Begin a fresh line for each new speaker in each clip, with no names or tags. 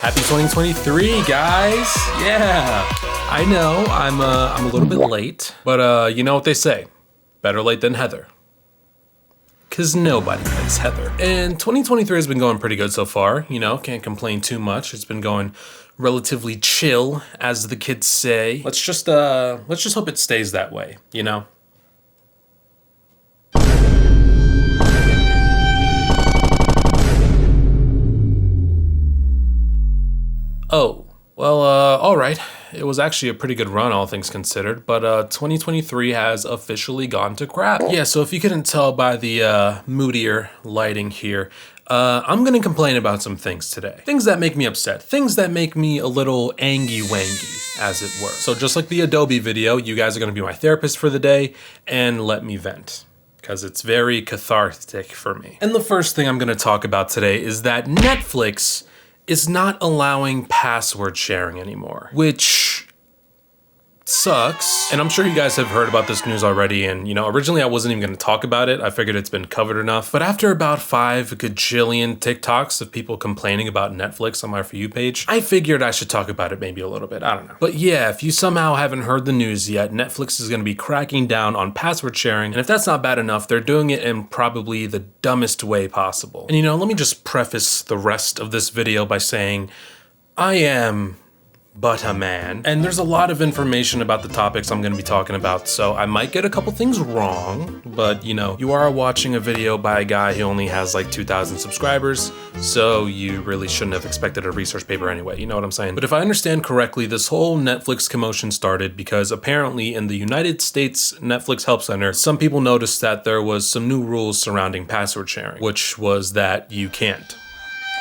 Happy 2023, guys. Yeah, I know I'm a little bit late, but you know what they say, better late than Heather. Cause nobody likes Heather. And 2023 has been going pretty good so far, you know, can't complain too much. It's been going relatively chill, as the kids say. Let's just hope it stays that way, you know? Oh, well, all right. It was actually a pretty good run, all things considered, but 2023 has officially gone to crap. Yeah, so if you couldn't tell by the moodier lighting here, I'm gonna complain about some things today. Things that make me upset, things that make me a little angy-wangy, as it were. So just like the Adobe video, you guys are gonna be my therapist for the day and let me vent, because it's very cathartic for me. And the first thing I'm gonna talk about today is that Netflix is not allowing password sharing anymore, which sucks. And I'm sure you guys have heard about this news already, and you know, originally I wasn't even gonna talk about it. I figured it's been covered enough. But after about 5 gajillion TikToks of people complaining about Netflix on my For You page, I figured I should talk about it maybe a little bit, I don't know. But yeah, if you somehow haven't heard the news yet, Netflix is gonna be cracking down on password sharing, and if that's not bad enough, they're doing it in probably the dumbest way possible. And you know, let me just preface the rest of this video by saying, I am but a man. And there's a lot of information about the topics I'm gonna be talking about, so I might get a couple things wrong, but you know, you are watching a video by a guy who only has like 2,000 subscribers, so you really shouldn't have expected a research paper anyway, you know what I'm saying? But if I understand correctly, this whole Netflix commotion started because apparently in the United States Netflix Help Center, some people noticed that there was some new rules surrounding password sharing, which was that you can't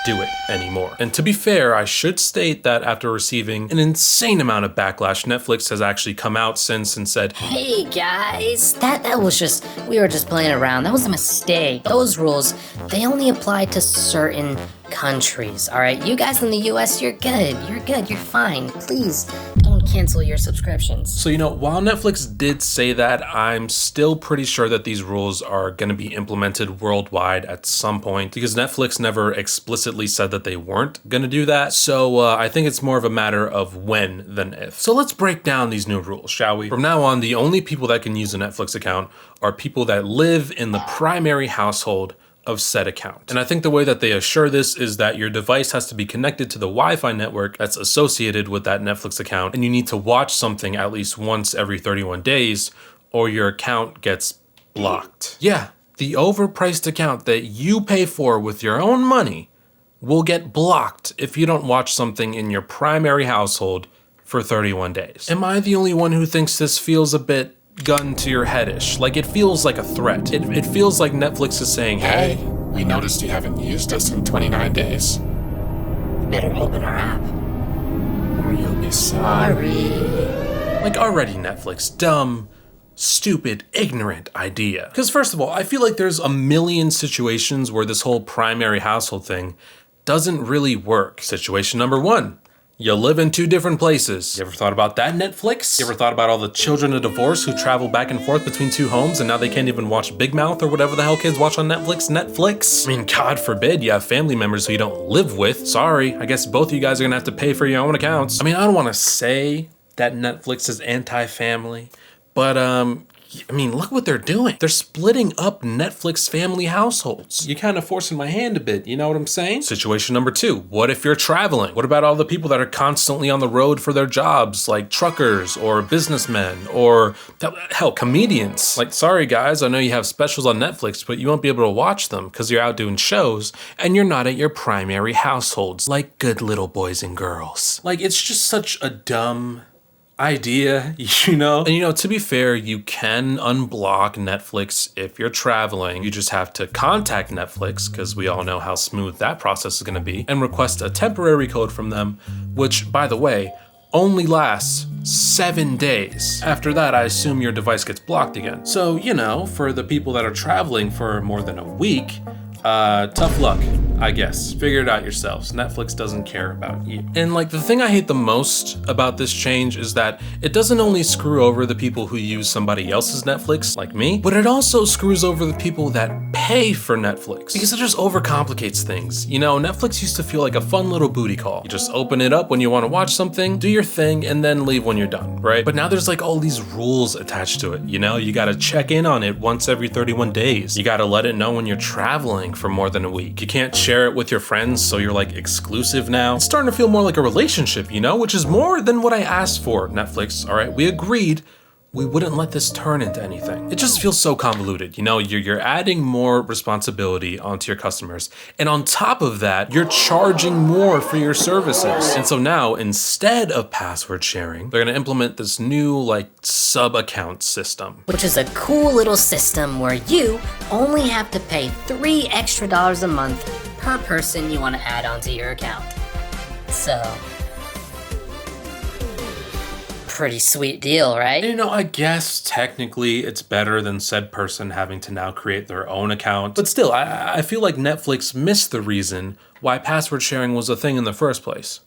do it anymore. And to be fair, I should state that after receiving an insane amount of backlash, Netflix has actually come out since and said,
hey guys, that was just, we were just playing around. That was a mistake. Those rules, they only apply to certain countries, all right? You guys in the US, you're good, you're fine. Please don't cancel your subscriptions.
So, you know, while Netflix did say that, I'm still pretty sure that these rules are gonna be implemented worldwide at some point, because Netflix never explicitly said that they weren't gonna do that. So I think it's more of a matter of when than if. So let's break down these new rules, shall we? From now on, the only people that can use a Netflix account are people that live in the primary household of said account. And I think the way that they assure this is that your device has to be connected to the Wi-Fi network that's associated with that Netflix account, and you need to watch something at least once every 31 days or your account gets blocked. Yeah, the overpriced account that you pay for with your own money will get blocked if you don't watch something in your primary household for 31 days. Am I the only one who thinks this feels a bit gun to your headish? Like, it feels like a threat. It feels like Netflix is saying,
hey, we noticed you haven't used us in 29 days.
You better open our app,
or you'll be sorry.
Like, already Netflix, dumb, stupid, ignorant idea. Because first of all, I feel like there's a million situations where this whole primary household thing doesn't really work. Situation number 1. You live in 2 different places. You ever thought about that, Netflix? You ever thought about all the children of divorce who travel back and forth between 2 homes and now they can't even watch Big Mouth or whatever the hell kids watch on Netflix? I mean, God forbid you have family members who you don't live with. Sorry, I guess both of you guys are gonna have to pay for your own accounts. I mean, I don't wanna say that Netflix is anti-family, but I mean, look what they're doing. They're splitting up Netflix family households. You're kind of forcing my hand a bit, you know what I'm saying? Situation number 2, what if you're traveling? What about all the people that are constantly on the road for their jobs, like truckers or businessmen or, hell, comedians? Like, sorry guys, I know you have specials on Netflix, but you won't be able to watch them because you're out doing shows and you're not at your primary households like good little boys and girls. Like, it's just such a dumb idea, you know? And you know, to be fair, you can unblock Netflix if you're traveling. You just have to contact Netflix, because we all know how smooth that process is gonna be, and request a temporary code from them, which, by the way, only lasts 7 days. After that, I assume your device gets blocked again. So, you know, for the people that are traveling for more than a week, tough luck, I guess. Figure it out yourselves. Netflix doesn't care about you. And like, the thing I hate the most about this change is that it doesn't only screw over the people who use somebody else's Netflix, like me, but it also screws over the people that pay pay for Netflix because it just overcomplicates things. You know, Netflix used to feel like a fun little booty call. You just open it up when you want to watch something, do your thing, and then leave when you're done, right? But now there's like all these rules attached to it, you know? You gotta check in on it once every 31 days. You gotta let it know when you're traveling for more than a week. You can't share it with your friends, so you're like exclusive now. It's starting to feel more like a relationship, you know? Which is more than what I asked for, Netflix, all right? We agreed we wouldn't let this turn into anything. It just feels so convoluted. You know, you're adding more responsibility onto your customers. And on top of that, you're charging more for your services. And so now, instead of password sharing, they're gonna implement this new like sub-account system.
Which is a cool little system where you only have to pay $3 extra a month per person you want to add onto your account. So, pretty sweet deal, right?
You know, I guess technically it's better than said person having to now create their own account. But still, I feel like Netflix missed the reason why password sharing was a thing in the first place.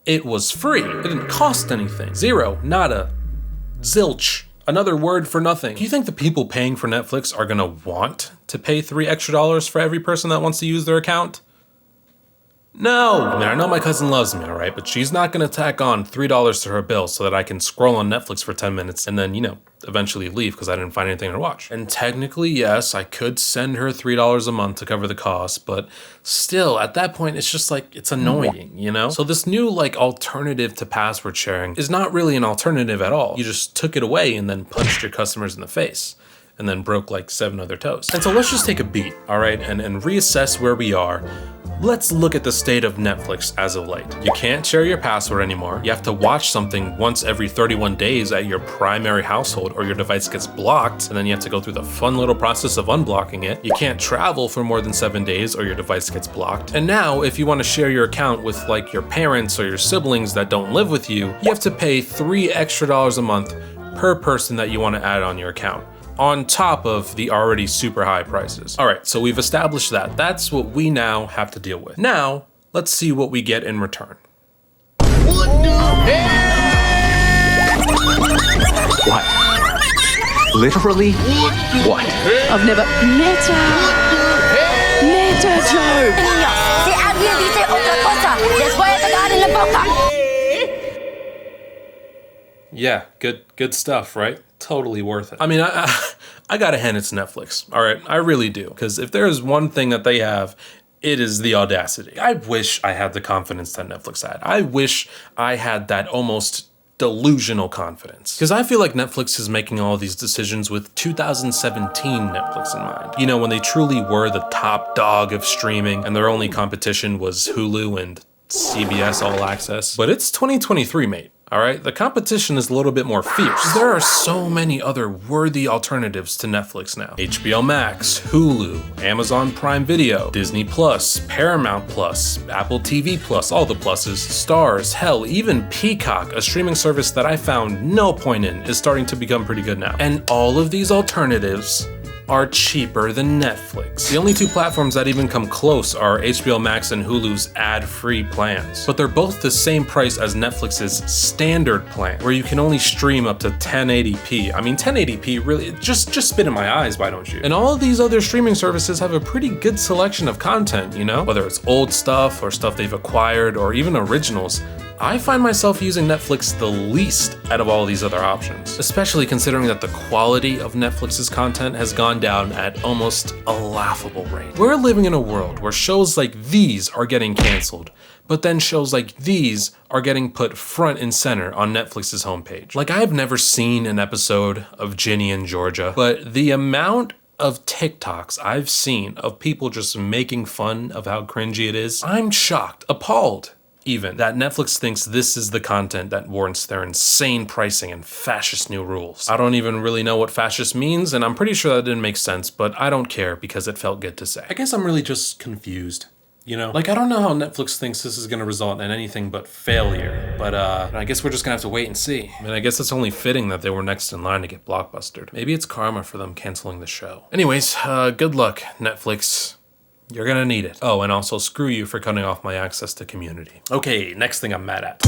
It was free. It didn't cost anything. Zero, nada, zilch. Another word for nothing. Do you think the people paying for Netflix are gonna want to pay $3 extra for every person that wants to use their account? No! I mean, I know my cousin loves me, alright, but she's not gonna tack on $3 to her bill so that I can scroll on Netflix for 10 minutes and then, you know, eventually leave because I didn't find anything to watch. And technically, yes, I could send her $3 a month to cover the cost, but still, at that point, it's just like, it's annoying, you know? So this new, like, alternative to password sharing is not really an alternative at all. You just took it away and then punched your customers in the face, and then broke like 7 other toes. And so let's just take a beat, all right, and reassess where we are. Let's look at the state of Netflix as of late. You can't share your password anymore. You have to watch something once every 31 days at your primary household or your device gets blocked, and then you have to go through the fun little process of unblocking it. You can't travel for more than 7 days or your device gets blocked. And now, if you want to share your account with like your parents or your siblings that don't live with you, you have to pay $3 extra a month per person that you want to add on your account, on top of the already super high prices. All right, so we've established that. That's what we now have to deal with. Now, let's see what we get in return.
What the hell?
What? Literally? What?
I've never met her. Joe.
Si alguien dice otra cosa, les voy a pegar en la boca.
Yeah, good stuff, right? Totally worth it. I mean, I gotta hand it to Netflix, all right? I really do, because if there is one thing that they have, it is the audacity. I wish I had the confidence that Netflix had. I wish I had that almost delusional confidence. Because I feel like Netflix is making all these decisions with 2017 Netflix in mind. You know, when they truly were the top dog of streaming and their only competition was Hulu and CBS All Access. But it's 2023, mate. All right, the competition is a little bit more fierce. There are so many other worthy alternatives to Netflix now. HBO Max, Hulu, Amazon Prime Video, Disney Plus, Paramount Plus, Apple TV Plus, all the pluses, Stars, hell, even Peacock, a streaming service that I found no point in, is starting to become pretty good now. And all of these alternatives are cheaper than Netflix. The only two platforms that even come close are HBO Max and Hulu's ad-free plans. But they're both the same price as Netflix's standard plan, where you can only stream up to 1080p. I mean, 1080p really, just spit in my eyes, why don't you? And all of these other streaming services have a pretty good selection of content, you know? Whether it's old stuff or stuff they've acquired or even originals. I find myself using Netflix the least out of all these other options, especially considering that the quality of Netflix's content has gone down at almost a laughable rate. We're living in a world where shows like these are getting canceled, but then shows like these are getting put front and center on Netflix's homepage. Like, I've never seen an episode of Ginny and Georgia, but the amount of TikToks I've seen of people just making fun of how cringy it is, I'm shocked, appalled even, that Netflix thinks this is the content that warrants their insane pricing and fascist new rules. I don't even really know what fascist means, and I'm pretty sure that didn't make sense, but I don't care because it felt good to say. I guess I'm really just confused. You know, like, I don't know how Netflix thinks this is gonna result in anything but failure, but I guess we're just gonna have to wait and see. I mean, I guess it's only fitting that they were next in line to get blockbustered. Maybe it's karma for them canceling the show. Anyways, good luck, Netflix. You're gonna need it. Oh, and also screw you for cutting off my access to Community. Okay, next thing I'm mad at.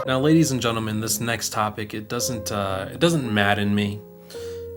Now, ladies and gentlemen, this next topic, it doesn't madden me.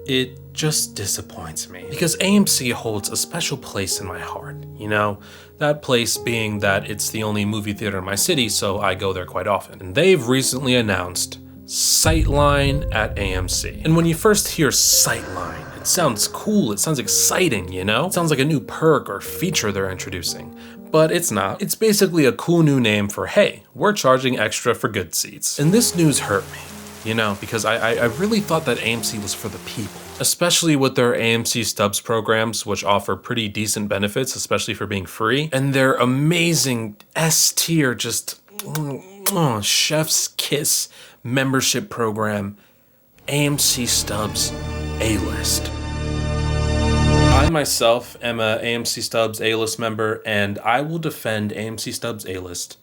it just disappoints me. Because AMC holds a special place in my heart, you know? That place being that it's the only movie theater in my city, so I go there quite often. And they've recently announced Sightline at AMC. And when you first hear Sightline, it sounds cool, it sounds exciting, you know? It sounds like a new perk or feature they're introducing. But it's not. It's basically a cool new name for, hey, we're charging extra for good seats. And this news hurt me, you know, because I really thought that AMC was for the people. Especially with their AMC Stubs programs, which offer pretty decent benefits, especially for being free. And their amazing S-tier, just chef's kiss membership program, AMC Stubs A-List. I myself am a AMC Stubs A-List member, and I will defend AMC Stubs A-List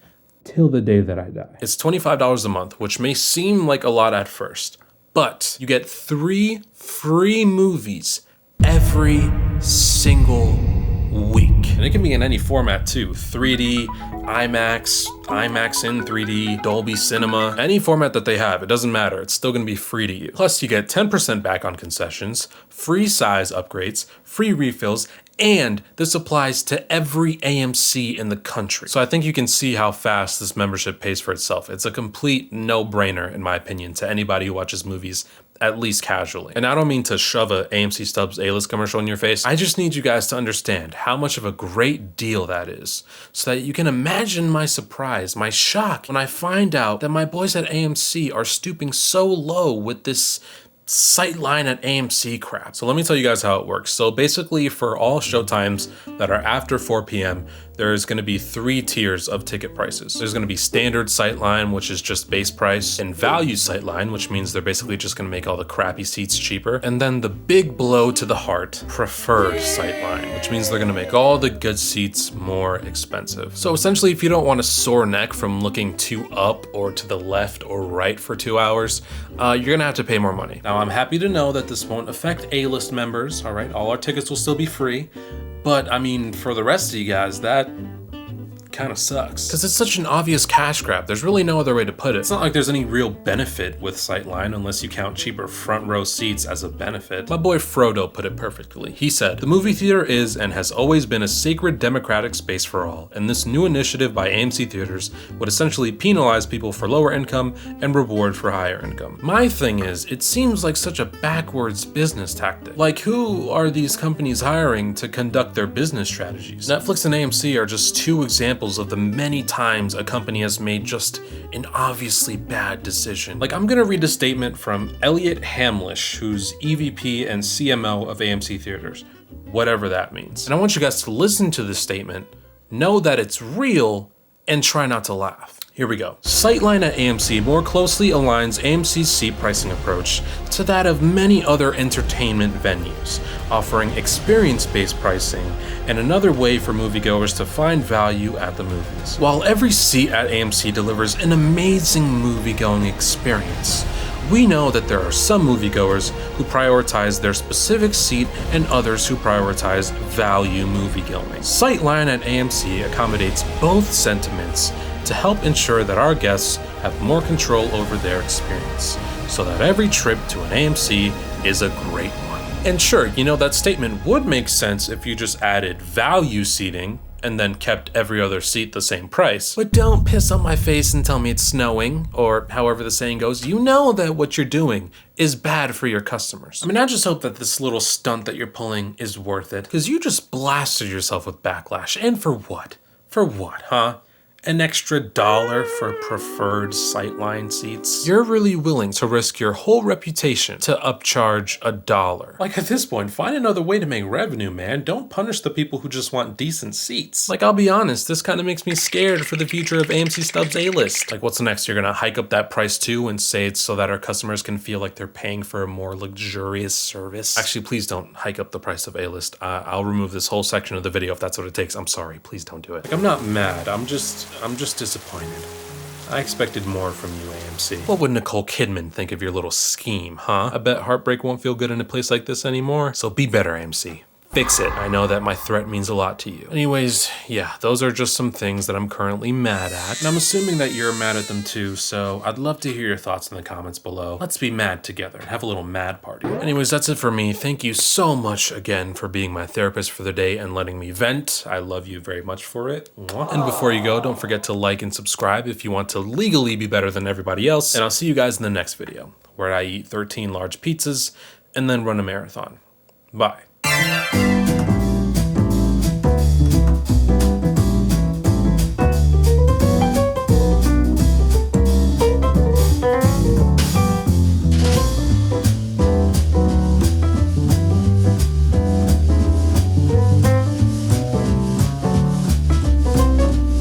till the day that I die. It's $25 a month, which may seem like a lot at first, but you get 3 free movies every single week. And it can be in any format too. 3D, IMAX, IMAX in 3D, Dolby Cinema, any format that they have, it doesn't matter. It's still gonna be free to you. Plus you get 10% back on concessions, free size upgrades, free refills, and this applies to every AMC in the country. So I think you can see how fast this membership pays for itself. It's a complete no-brainer, in my opinion, to anybody who watches movies at least casually. And I don't mean to shove a AMC Stubs A-List commercial in your face. I just need you guys to understand how much of a great deal that is, so that you can imagine my surprise, my shock, when I find out that my boys at AMC are stooping so low with this Sightline at AMC crap. So let me tell you guys how it works. So basically for all showtimes that are after 4 p.m., there's gonna be 3 tiers of ticket prices. There's gonna be standard Sightline, which is just base price, and value Sightline, which means they're basically just gonna make all the crappy seats cheaper. And then the big blow to the heart, preferred Sightline, which means they're gonna make all the good seats more expensive. So essentially, if you don't want a sore neck from looking too up or to the left or right for 2 hours, you're gonna have to pay more money. Now, I'm happy to know that this won't affect A-List members, all right? All our tickets will still be free. But I mean, for the rest of you guys, that kind of sucks. Because it's such an obvious cash grab. There's really no other way to put it. It's not like there's any real benefit with Sightline unless you count cheaper front row seats as a benefit. My boy Frodo put it perfectly. He said, "The movie theater is and has always been a sacred democratic space for all, and this new initiative by AMC Theaters would essentially penalize people for lower income and reward for higher income." My thing is, it seems like such a backwards business tactic. Like, who are these companies hiring to conduct their business strategies? Netflix and AMC are just 2 examples of the many times a company has made just an obviously bad decision. Like, I'm gonna read a statement from Elliot Hamlish, who's EVP and CMO of AMC Theaters, whatever that means. And I want you guys to listen to this statement, know that it's real, and try not to laugh. Here we go. Sightline at AMC more closely aligns AMC's seat pricing approach to that of many other entertainment venues, offering experience-based pricing and another way for moviegoers to find value at the movies. While every seat at AMC delivers an amazing movie-going experience, we know that there are some moviegoers who prioritize their specific seat and others who prioritize value moviegoing. Sightline at AMC accommodates both sentiments to help ensure that our guests have more control over their experience, so that every trip to an AMC is a great one. And sure, you know, that statement would make sense if you just added value seating and then kept every other seat the same price. But don't piss on my face and tell me it's snowing, or however the saying goes. You know that what you're doing is bad for your customers. I mean, I just hope that this little stunt that you're pulling is worth it, because you just blasted yourself with backlash. And for what? For what, huh? An extra $1 for preferred Sightline seats? You're really willing to risk your whole reputation to upcharge $1. Like, at this point, find another way to make revenue, man. Don't punish the people who just want decent seats. Like, I'll be honest, this kind of makes me scared for the future of AMC Stubs A-List. Like, what's next? You're gonna hike up that price too and say it's so that our customers can feel like they're paying for a more luxurious service? Actually, please don't hike up the price of A-List. I'll remove this whole section of the video if that's what it takes. I'm sorry, please don't do it. Like, I'm not mad, I'm just disappointed. I expected more from you, AMC. What would Nicole Kidman think of your little scheme, huh? I bet heartbreak won't feel good in a place like this anymore, so be better, AMC. fix it. I know that my threat means a lot to you. Anyways, yeah, those are just some things that I'm currently mad at, and I'm assuming that you're mad at them too, so I'd love to hear your thoughts in the comments below. Let's be mad together and have a little mad party. Anyways, that's it for me. Thank you so much again for being my therapist for the day and letting me vent. I love you very much for it. Mwah. And before you go, don't forget to like and subscribe if you want to legally be better than everybody else, and I'll see you guys in the next video, where I eat 13 large pizzas and then run a marathon. Bye.